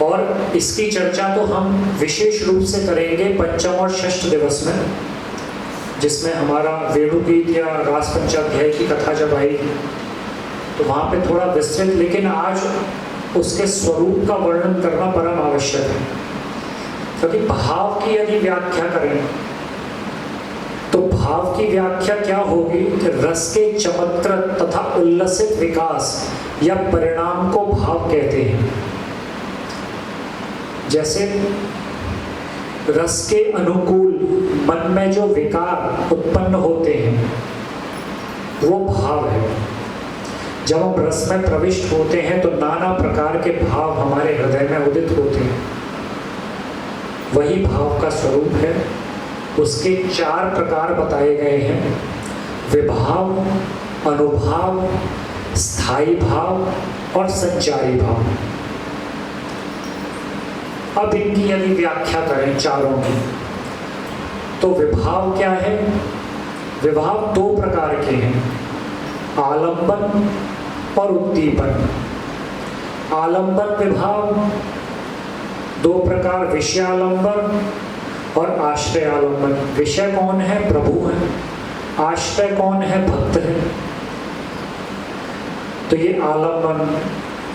और इसकी चर्चा तो हम विशेष रूप से करेंगे पंचम और षष्ठ दिवस में, जिसमें हमारा वेणुगीत या रास पंचाध्याय की कथा जब आएगी तो वहाँ पे थोड़ा विस्तृत, लेकिन आज उसके स्वरूप का वर्णन करना परम आवश्यक है। क्योंकि भाव की यदि व्याख्या करें तो भाव की व्याख्या क्या होगी कि रस के चमत्कृत तथा उल्लसित विकास या परिणाम को भाव कहते हैं। जैसे रस के अनुकूल मन में जो विकार उत्पन्न होते हैं वो भाव है। जब हम रस में प्रविष्ट होते हैं तो नाना प्रकार के भाव हमारे हृदय में उदित होते हैं, वही भाव का स्वरूप है। उसके 4 प्रकार बताए गए हैं: विभाव, अनुभाव, स्थायी भाव और संचारी भाव। अब इनकी यदि व्याख्या करें चारों की, तो विभाव क्या है? विभाव 2 प्रकार के हैं, आलंबन और उद्दीपन। आलंबन विभाव 2 प्रकार, विषयालंबन और आश्रय आलंबन। विषय कौन है? प्रभु है। आश्रय कौन है? भक्त है। तो ये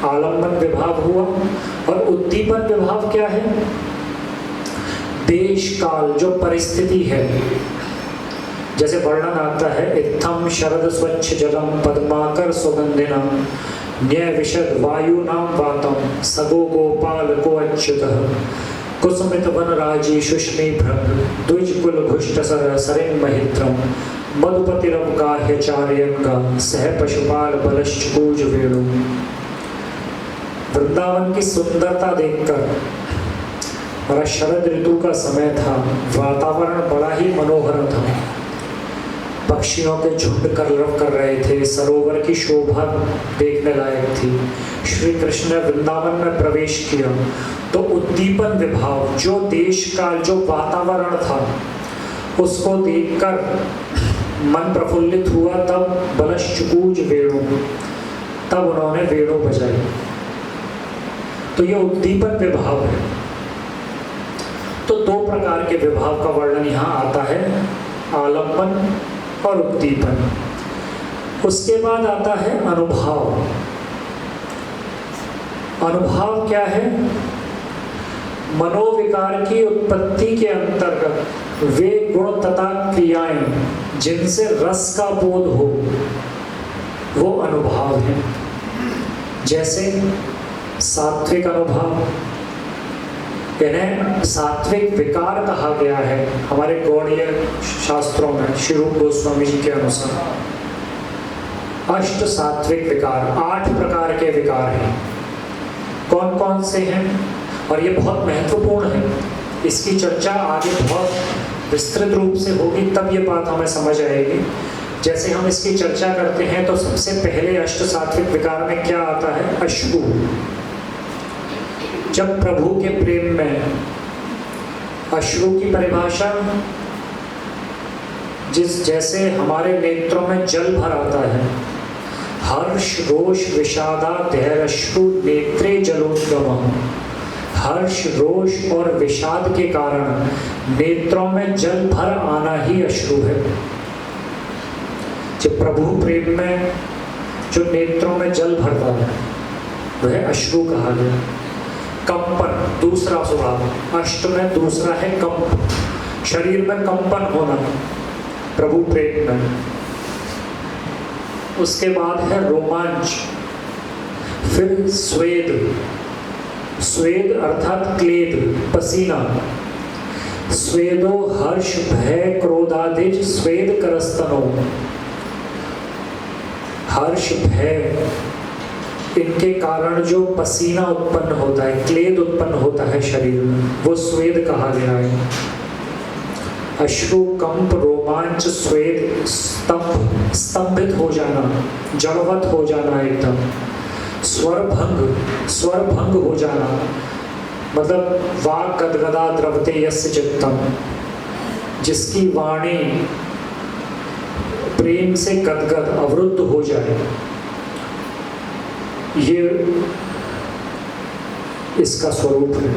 आलंबन विभाव हुआ। और उद्दीपन विभाव क्या है? देश काल, जो परिस्थिति है। जैसे वर्णन आता है, इत्थम शरद स्वच्छ जलम पद्माकर सुगंधिनम न्याय विशद वायु नाम वातम सगो गोपाल को अच्युतः कुसुमित वन राजी सुष्मी भ्रग द्विज कुल घुष्ट सर सरिंग महित्रम मधुपतिरव गाह्यचार्यंगा सह पशुपाल बलश्च कूज वेणु। वृंदावन की सुंदरता देखकर, और शरद ऋतु का समय था, वातावरण बड़ा ही मनोहर था। पक्षियों के झुंड कलरव कर रहे थे, सरोवर की शोभा देखने लायक थी। श्री कृष्ण ने वृंदावन में प्रवेश किया तो उद्दीपन विभाव, जो देश काल, जो वातावरण था, उसको देखकर मन प्रफुल्लित हुआ। तब बलश्चकूज वेणु, तब उन्होंने वेणु बजाई। तो ये उद्दीपन विभाव है। तो 2 प्रकार के विभाव का वर्णन यहाँ आता है, आलंबन और उद्दीपन। उसके बाद आता है अनुभाव। अनुभाव क्या है? मनोविकार की उत्पत्ति के अंतर्गत वे गुण तथा क्रियाएं जिनसे रस का बोध हो, वो अनुभाव है। जैसे सात्विक अनुभाव, इन्हें सात्विक विकार कहा गया है हमारे गौड़ीय शास्त्रों में। श्री रूप गोस्वामी जी के अनुसार 8 सात्विक विकार, 8 प्रकार के विकार हैं। कौन कौन से हैं? और ये बहुत महत्वपूर्ण है, इसकी चर्चा आगे बहुत विस्तृत रूप से होगी, तब ये बात हमें समझ आएगी। जैसे हम इसकी चर्चा करते हैं तो सबसे पहले 8 सात्विक विकार में क्या आता है? अश्रु। जब प्रभु के प्रेम में, अश्रु की परिभाषा, जैसे हमारे नेत्रों में जल भर आता है, हर्ष रोष विषादा धैर्यश्रु नेत्रे जलोद्गम। हर्ष रोष और विषाद के कारण नेत्रों में जल भर आना ही अश्रु है। जब प्रभु प्रेम में जो नेत्रों में जल भरता है वह अश्रु कहा गया। कंपन दूसरा स्वभाव, अष्ट में दूसरा है कंप, शरीर में कंपन होना प्रभु प्रेम में। उसके बाद है रोमांच, फिर स्वेद, स्वेद अर्थात क्लेद, पसीना। स्वेदो हर्ष भय क्रोधादिज स्वेद करस्तनो। हर्ष भय इनके कारण जो पसीना उत्पन्न होता है, क्लेद उत्पन्न होता है शरीर में, वो स्वेद कहा गया है। अश्रु, कंप, रोमांच, स्वेद, स्तंभ, स्तंभित हो जाना, जड़वत हो जाना एकदम। स्वर भंग हो जाना, मतलब वाक् गदगदा द्रवते यस्य चित्तम, जिसकी वाणी प्रेम से गदगद अवरुद्ध हो जाए। ये इसका स्वरूप है।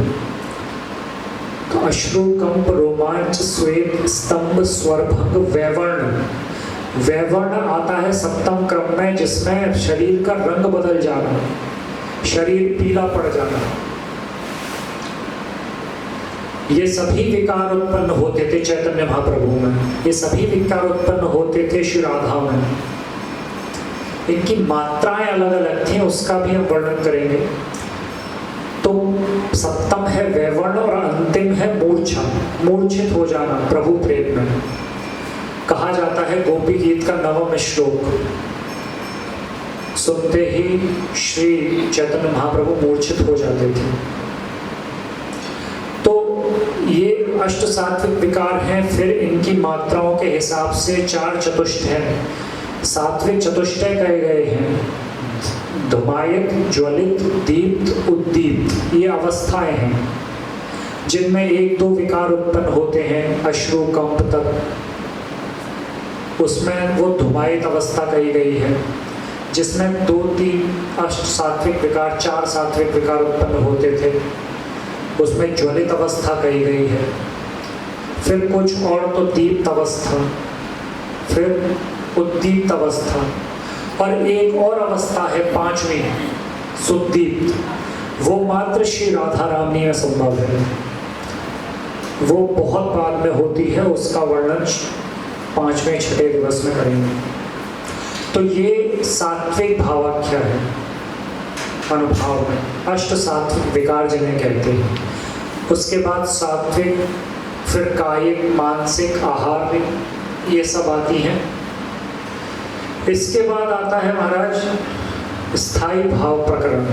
तो अश्रु, कंप, रोमांच, श्वेत, स्तंभ, स्वरभंग, वैवर्ण। वैवर्ण आता है सप्तम क्रम में, जिसमें शरीर का रंग बदल जाना, शरीर पीला पड़ जाना। ये सभी विकार उत्पन्न होते थे चैतन्य महाप्रभु में, ये सभी विकार उत्पन्न होते थे श्री राधा में। इनकी मात्राएं अलग अलग थी, उसका भी हम वर्णन करेंगे। तो सप्तम है वैवर्ण और अंतिम है मूर्छा, मूर्छित हो जाना प्रभु प्रेम में। कहा जाता है गोपी गीत का 9वां श्लोक सुनते ही श्री चैतन्य महाप्रभु मूर्छित हो जाते थे। तो ये अष्ट सात्विक विकार हैं। फिर इनकी मात्राओं के हिसाब से 4 चतुष्ट हैं। सात्विक चतुष्टय कहे गए हैं। धुमायित, ज्वलित, दीप्त, उद्दीप्त, ये अवस्थाएं हैं जिनमें 1-2 विकार उत्पन्न होते हैं अश्रु कंप तक। उसमें वो धुमायित अवस्था कही गई है, जिसमें 2-3 अष्ट सात्विक विकार, 4 सात्विक विकार उत्पन्न होते थे। उसमें ज्वलित अवस्था कही गई है। फिर कुछ और तो दीप्त अवस्था, फिर उद्दीप्त अवस्था, और एक और अवस्था है 5वीं सुद्दीप्त। वो मात्र श्री राधा रामनी में संभव है, वो बहुत बाद में होती है। उसका वर्णन 5वें 6ठे दिवस में करेंगे। तो ये सात्विक भावाख्या है अनुभाव में, अष्ट सात्विक विकार जिन्हें कहते हैं। उसके बाद सात्विक, फिर कायिक, मानसिक, आहार, ये सब आती हैं। इसके बाद आता है महाराज स्थायी भाव प्रकरण।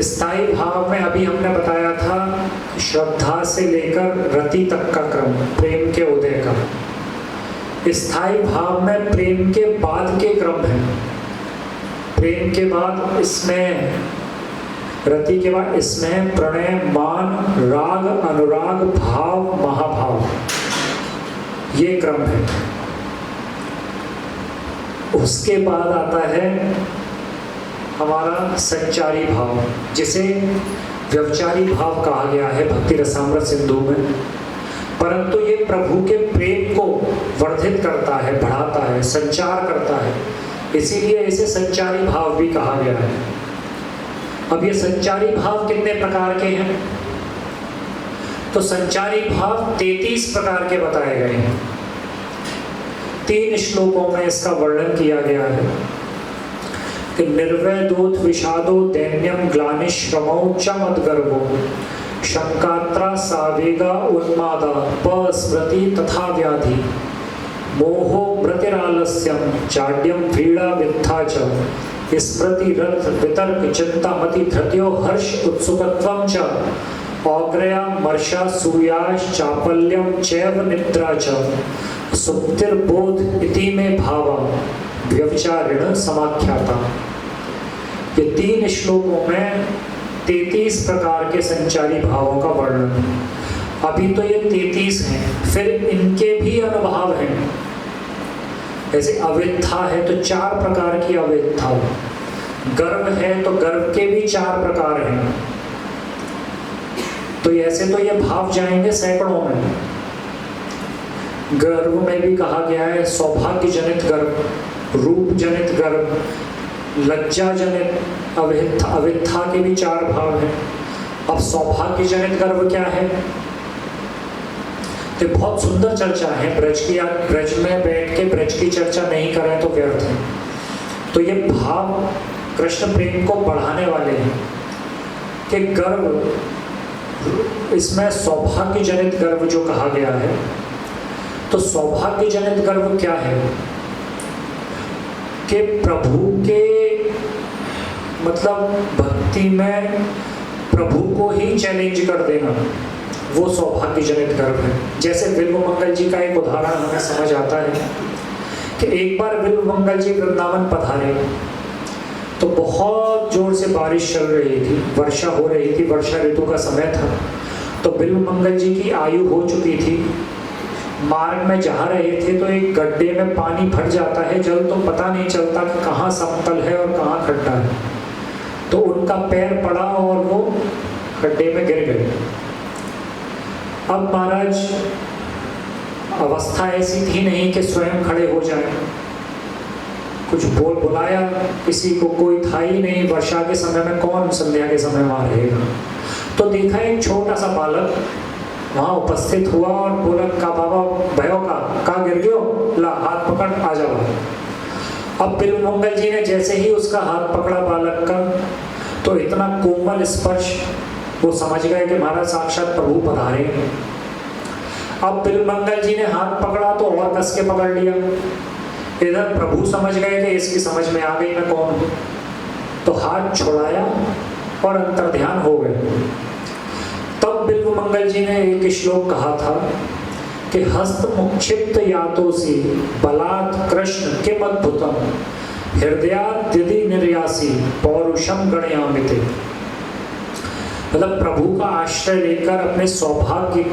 स्थायी भाव में अभी हमने बताया था श्रद्धा से लेकर रति तक का क्रम, प्रेम के उदय का। स्थायी भाव में प्रेम के बाद के क्रम है। प्रेम के बाद स्नेह, रति के बाद स्नेह, प्रणय, मान, राग, अनुराग, भाव, महाभाव, ये क्रम है। उसके बाद आता है हमारा संचारी भाव, जिसे व्यवचारी भाव कहा गया है भक्ति रसामृत सिंधु में। परंतु ये प्रभु के प्रेम को वर्धित करता है, बढ़ाता है, संचार करता है, इसीलिए इसे संचारी भाव भी कहा गया है। अब ये संचारी भाव कितने प्रकार के हैं? तो संचारी भाव 33 प्रकार के बताए गए हैं। 3 श्लोकों में इसका वर्णन किया गया है कि निर्वय दोष विषादो दैन्यम ग्लानिश्रमो च मद्गर्वो शंकात्रा सावेगा उन्मादा पस्मृति तथा व्याधि मोहो प्रतिरालस्यम चाड्यम व्रीड़ा वित्था च स्मृति रथ वितर्क चिंता मति धृत्यो हर्ष उत्सुकत्वम च औग्रया मर्षा सूयाश चापल्यम चैव निद्रा च सुप्तिर्बोध इति में भावा व्यभिचारिण समाख्याता। ये 3 श्लोकों में 33 प्रकार के संचारी भावों का वर्णन। अभी तो ये 33 हैं, फिर इनके भी अनुभाव हैं। जैसे अविद्या है तो 4 प्रकार की अविद्या, गर्व है तो गर्व के भी 4 प्रकार हैं। तो ऐसे तो ये भाव जाएंगे सैकड़ों में। गर्व में भी कहा गया है सौभाग्य जनित गर्व, रूप जनित गर्व, लज्जा जनित अविद्या, अविद्या के भी 4 भाव हैं। अब सौभाग्य जनित गर्व क्या है? तो बहुत सुंदर चर्चा है ब्रज की। आप ब्रज में बैठ के ब्रज की चर्चा नहीं करें तो व्यर्थ है। तो ये भाव कृष्ण प्रेम को बढ़ाने वाले हैं कि गर्व, इसमें सौभाग्य जनित गर्व जो कहा गया है, तो सौभाग्य जनित गर्व क्या है कि प्रभु के मतलब भक्ति में प्रभु को ही चैलेंज कर देना, वो सौभाग्य जनित गर्व है। जैसे बिल्व मंगल जी का एक उदाहरण हमें समझ आता है कि एक बार बिल्व मंगल जी वृंदावन पधारे तो बहुत जोर से बारिश चल रही थी, वर्षा हो रही थी, वर्षा ऋतु का समय था। तो बिल्व मंगल जी की आयु हो चुकी थी। मार्ग में जा रहे थे तो एक गड्ढे में पानी भर जाता है, जल तो पता नहीं चलता कि कहाँ समतल है और कहाँ खड्डा है। तो उनका पैर पड़ा और वो खड्डे में गिर गए। अब महाराज अवस्था ऐसी थी नहीं कि स्वयं खड़े हो जाए, कुछ बुलाया किसी को कोई था ही नहीं। वर्षा के समय में कौन संध्या के समय वहां रहेगा। तो देखा एक छोटा सा बालक वहां उपस्थित हुआ और बोला का बाबा भयो का गिर गयो, ला हाथ पकड़ आ जाओ। अब बिल्वमंगल जी ने जैसे ही उसका हाथ पकड़ा बालक का, तो इतना कोमल स्पर्श, वो समझ गए कि महाराज साक्षात प्रभु पधारे। अब बिल्वमंगल जी ने हाथ पकड़ा तो और कस के पकड़ लिया। इधर प्रभु समझ गए कि इसकी समझ में आ गई मैं कौन हूं, तो हाथ छुड़ाया और अंतर्ध्यान हो गए। तब बिल्वमंगल जी ने एक श्लोक कहा था कि हस्त मुक्षिप्त यातोसी बलात् कृष्ण किम अद्भुतम हृदयाद्यदि निर्यासी पौरुषम गणयामिते। मतलब प्रभु का आश्रय लेकर, अपने सौभाग्य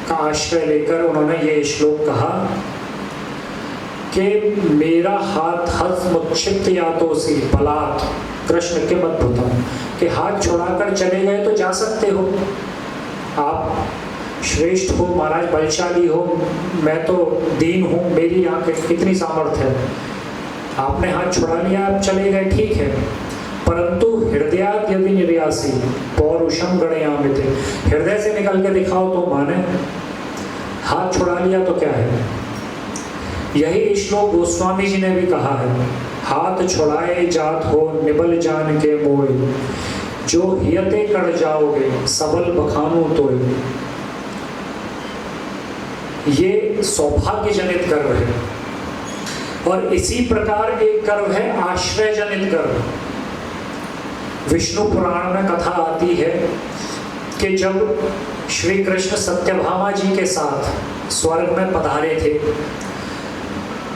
का आश्रय लेकर उन्होंने ये श्लोक कहा कि मेरा हाथ हस्त मुक्षिप्त यातोसी बलात् कृष्ण किम अद्भुतम, कि हाथ छुड़ाकर चले गए तो जा सकते हो, आप श्रेष्ठ हो महाराज, बलशाली हो, मैं तो दीन हूँ, मेरी यहाँ कितनी सामर्थ्य है। आपने हाथ छुड़ा लिया, आप चले गए, ठीक है, परंतु हृदयात् यदि निर्यासी पौरुषम गणयामिते, हृदय से निकल के दिखाओ तो माने, हाथ छुड़ा लिया तो क्या है। यही श्लोक गोस्वामी जी ने भी कहा है, हाथ छुड़ाए जात हो निबल जान के मोय, जो हियते कर जाओगे सबल बखानू तोय। ये सौभाग्य जनित गर्व है। और इसी प्रकार एक गर्व है आश्रय जनित गर्व। विष्णु पुराण में कथा आती है कि जब श्री कृष्ण सत्यभामा जी के साथ स्वर्ग में पधारे थे,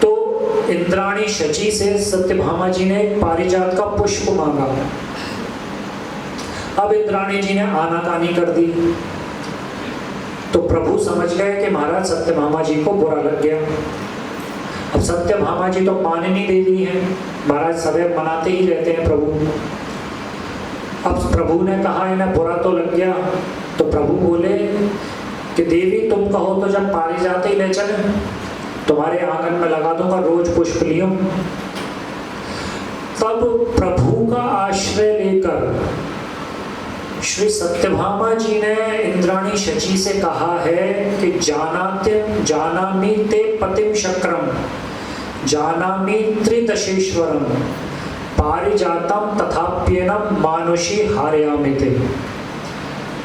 तो इंद्राणी शची से सत्यभामा जी ने पारिजात का पुष्प मांगा। अब इंद्राणी जी ने आनाकानी कर दी, तो प्रभु समझ गए कि महाराज सत्यभामा जी को बुरा लग गया। अब सत्यभामा जी तो माननी देवी है, महाराज सदैव मनाते ही रहते हैं प्रभु। अब प्रभु ने कहा इन्हें बुरा तो लग गया, तो प्रभु बोले कि देवी तुम कहो तो जब पारिजात ही ले चले, तुम्हारे आंगन में लगा दूंगा, रोज पुष्प लियो। तब प्रभु का आश्रय लेकर श्री सत्यभामा जी ने इंद्राणी शची से कहा है कि जानामि ते पतिम शक्रम जानामि त्रिदशेश्वरम पारिजातम तथाप्येनम मानुषी हारयामिते।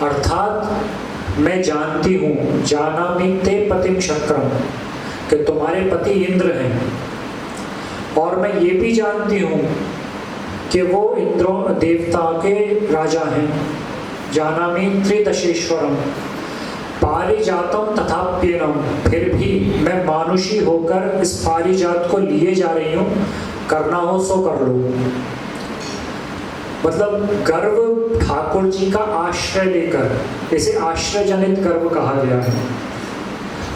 अर्थात मैं जानती हूँ, जानामि ते पतिम शक्रम, कि तुम्हारे पति इंद्र हैं, और मैं ये भी जानती हूँ कि वो इंद्रों देवता के राजा हैं। जानामि त्रिदशेश्वरम पारिजातम तथाप्येनम, फिर भी मैं मानुषी होकर इस पारिजात को लिए जा रही हूँ, करना हो सो कर लो। मतलब गर्व ठाकुर जी का आश्रय लेकर, इसे आश्रय जनित गर्व कहा गया है।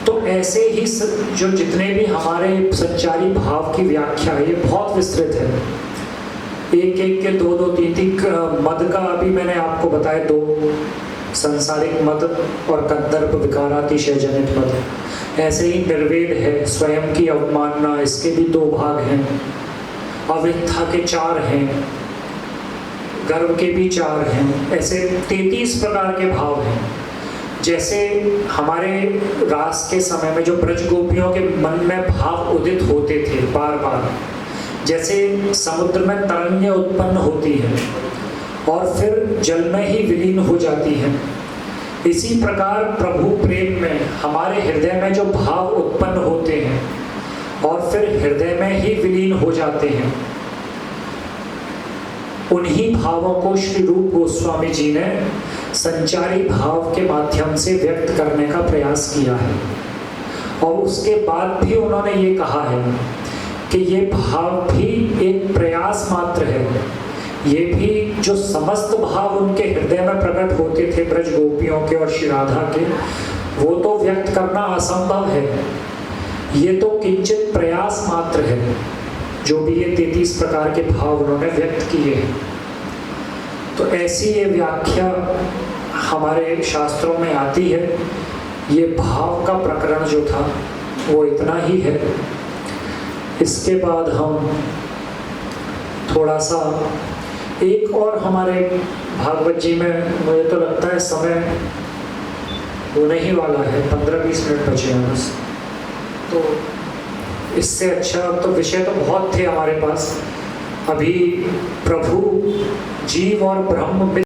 तो ऐसे ही जो जितने भी हमारे संचारी भाव की व्याख्या है, ये बहुत विस्तृत है। एक एक के दो दो तीन तीन मद का अभी मैंने आपको बताया, दो संसारिक मद और कंदर्प विकारातिशय जनित मद। ऐसे ही निर्वेद है, स्वयं की अवमानना, इसके भी दो भाग हैं। अविद्या के 4 हैं, गर्व के भी 4 हैं। ऐसे 33 प्रकार के भाव हैं। जैसे हमारे रास के समय में जो ब्रज गोपियों के मन में भाव उदित होते थे बार बार, जैसे समुद्र में तरंगें उत्पन्न होती हैं और फिर जल में ही विलीन हो जाती हैं, इसी प्रकार प्रभु प्रेम में हमारे हृदय में जो भाव उत्पन्न होते हैं और फिर हृदय में ही विलीन हो जाते हैं, उन्हीं भावों को श्री रूप गोस्वामी जी ने संचारी भाव के माध्यम से व्यक्त करने का प्रयास किया है। और उसके बाद भी उन्होंने ये कहा है कि ये भाव भी एक प्रयास मात्र है। ये भी जो समस्त भाव उनके हृदय में प्रकट होते थे ब्रज गोपियों के और श्री राधा के, वो तो व्यक्त करना असंभव है। ये तो किंचित प्रयास मात्र है, जो भी ये 33 प्रकार के भाव उन्होंने व्यक्त किए हैं। तो ऐसी ये व्याख्या हमारे शास्त्रों में आती है। ये भाव का प्रकरण जो था वो इतना ही है। इसके बाद हम थोड़ा सा एक और हमारे भागवत जी में, मुझे तो लगता है समय होने ही वाला है, 15-20 मिनट बचे हैं बस। तो इससे अच्छा तो विषय तो बहुत थे हमारे पास। अभी प्रभु जीव और ब्रह्म